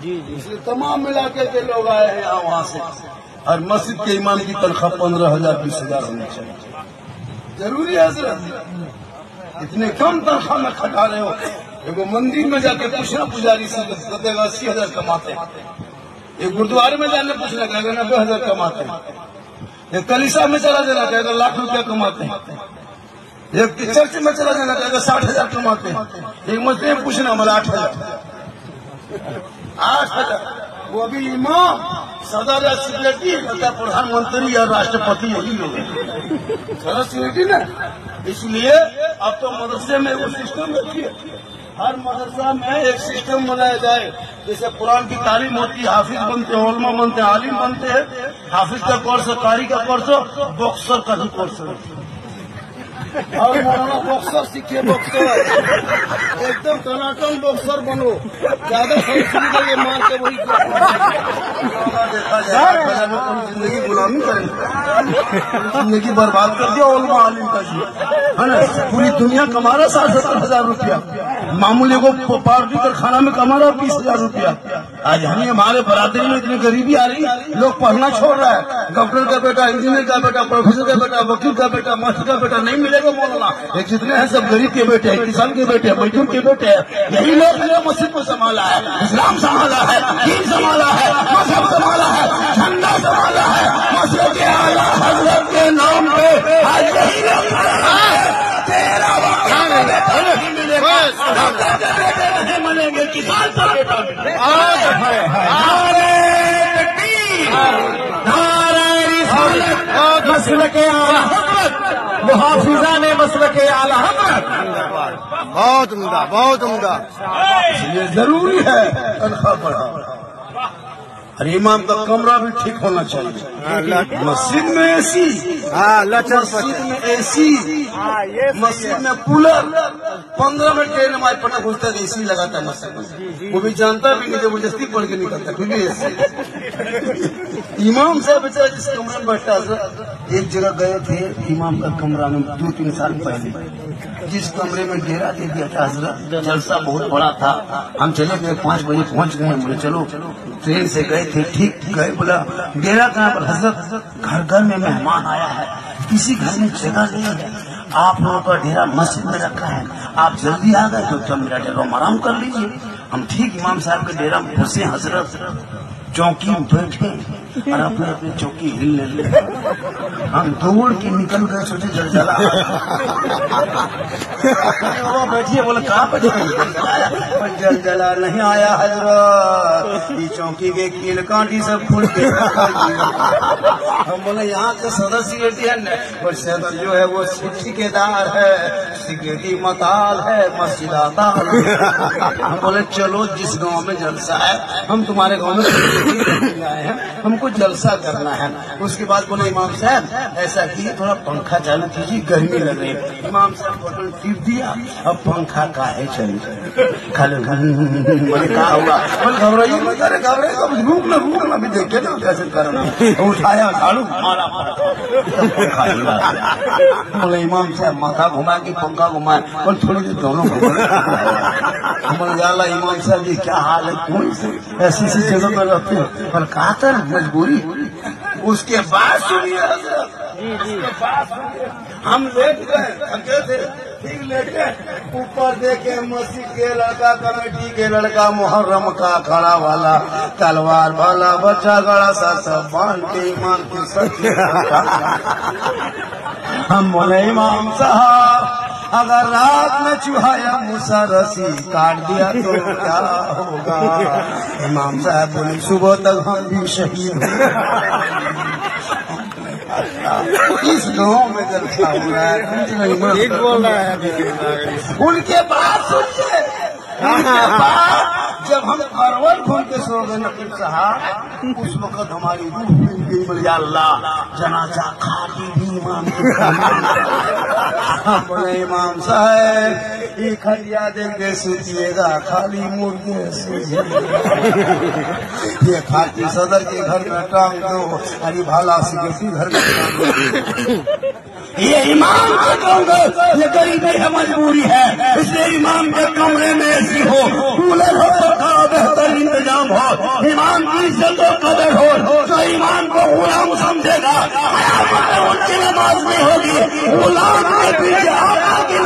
जी जी। इसलिए तमाम इलाके के लोग आए हैं यहाँ वहाँ से। और मस्जिद के इमाम की तनख्वाह 15,000 20,000 होनी चाहिए। जरूरी है सर, इतने कम तनख्वाह में खटा रहे हो। एगो मंदिर में जाके पूछना पुजारी से, कहेगा 80,000 कमाते हैं। एक गुरुद्वारे में जाने पूछना, कहेगा 90,000 कमाते हैं। एक कलीसा में चला जाना, कहेगा लाख रुपया कमाते हैं। एक चर्च में चला जाना, कहेगा 60,000 कमाते हैं। एक मस्जिद में पूछना, हमारा 8,000 वो भी इमाम, सदर या सेक्रेटरी, प्रधानमंत्री और राष्ट्रपति यही लोग हैं। सदर सेक्रेटरी ना। इसलिए अब तो मदरसे में वो सिस्टम रखिए, हर मदरसा में एक सिस्टम बनाया जाए। जैसे कुरान की तालीम होती है, हाफिज बनते हैं, उलमा बनते हैं, आलिम बनते हैं। हाफिज का कोर्स, कारी का कोर्स, बॉक्सर का भी कोर्स है। और मौलाना बॉक्सर सीखे, बॉक्सर एकदम टनाटन बॉक्सर बनो। ज्यादा सही मार के वही देखा जाए, जिंदगी गुलामी करेंगे, जिंदगी बर्बाद कर दिया उलमा आलिम का जी, है ना। पूरी दुनिया कमा रहा 60-70,000 रुपया, मामूली को पार्टी कर खाना में कमा रहा 20,000 रुपया। आज हमारे बरादरी में इतनी गरीबी आ रही, लोग पढ़ना छोड़ रहा है। डॉक्टर का बेटा, इंजीनियर का बेटा, प्रोफेसर का बेटा, वकील का बेटा, मास्टर का बेटा नहीं मिलेगा मौलाना। एक जितने हैं सब गरीब के बेटे हैं, किसान के बेटे हैं, मजदूर के बेटे हैं। यही लोग मस्जिद को संभाला है, इस्लाम संभाला है, दीन संभाला है, मजहब संभाला है, झंडा संभाला है। मस्जिद के आला हजरत के नाम पे आज यही लोग तेरा मनेंगे, किसान का बेटा मसल के आला मुहाफिजा ने मसल के आला बहुत उम्दा, बहुत उम्दा। ये जरूरी है तनख्वाह बढ़ा। और इमाम का कमरा भी ठीक होना चाहिए। मस्जिद में एसी, मस्जिद में एसी, मस्जिद में कूलर। 15 मिनट के नमाज पढ़ना घुसता है, एसी लगाता है मस्जिद में। वो भी जानता भी नहीं, जबरदस्ती पढ़ के निकलता, फिर भी एसी। इमाम साहब बेचारा जिस कमरे में बैठा, एक जगह गए थे इमाम का कमरा में 2-3 साल पहले, जिस कमरे में डेरा दे दिया था हजरत, जलसा बहुत बड़ा था। हम चले गए, 5 बजे पहुंच गए। बोले चलो, ट्रेन से गए थे, ठीक गए। बोला डेरा कहाँ पर? हजरत घर में मेहमान आया है, किसी घर में जगह नहीं है, आप लोगों का डेरा मस्जिद में रखा है, आप जल्दी आ गए तो जब मेरा डेरा में आराम कर लीजिए। हम ठीक इमाम साहब के डेरा में घुसे, हजरत चौकी में बैठे और अपने अपने चौकी हिलने लगे। हम दौड़ के निकल गए, सोचे जलजला। बैठिए, बोले कहाँ पर जलजला नहीं आया हजरत, ये चौकी के कील कांटी सब खुल के। हम बोले यहाँ के सदर सिक्योरिटी है, और सदर जो है वो ठेकेदार है, सिक्योरिटी मताल है, मस्जिद आता है। हम बोले चलो, जिस गांव में जलसा है हम तुम्हारे गांव में आए हैं, हमको जलसा करना है। उसके बाद बोले इमाम साहब ऐसा कीजिए, थोड़ा पंखा चालू कीजिए, गर्मी लग रही है। इमाम साहब बटन टिप दिया, अब पंखा का है चलिए खाली। बोले क्या हुआ? घबराइए मत, अरे घबराइए, रुकना भी देखे ना कैसे करना। उठाया झाड़ू मारा, बोले इमाम साहब माथा घुमा के पंखा घुमाए, और थोड़ी देर दोनों बोले इमाम साहब जी क्या हाल है, कौन ऐसी जगह पर रहते हैं? पर कहा था मजबूरी। उसके बाद सुनिए, हम लेट गए, थके थे, ठीक लेटे, ऊपर देखे मस्जिद के लड़का, कमेटी के लड़का, मुहर्रम का खड़ा वाला, तलवार वाला बच्चा गड़ा सा सब बांध के इमाम की सच्ची। हम बोले इमाम साहब अगर रात में चूहाया मूसा रसी काट दिया तो क्या होगा? इमाम साहब बोले सुबह तक हम भी शहीद इस गांव में जलसा हो रहा है, ठीक बोल रहा है। उनके बाद सुनिए, जब हम करवट घूम के सो गए नकीब साहब, उस वक्त हमारी रूह मिल गई। बोले अल्लाह जनाजा खाली भी इमाम बोले इमाम साहब ये खलिया देंगे सूझिएगा, खाली मुर्गे ये खाकी सदर के घर में टांग दो, अरे भाला सिक्योरिटी घर में टांग दो। ये इमाम के कहूँगा, ये गरीबी है, मजबूरी है, इसलिए इमाम के कमरे में ऐसी हो, कूलर हो का बेहतर इंतजाम हो, इमाम की इज्जत और कदर हो, तो इमाम को गुलाम समझेगा, उनकी नमाज नहीं होगी, गुलाम के पीछे आका की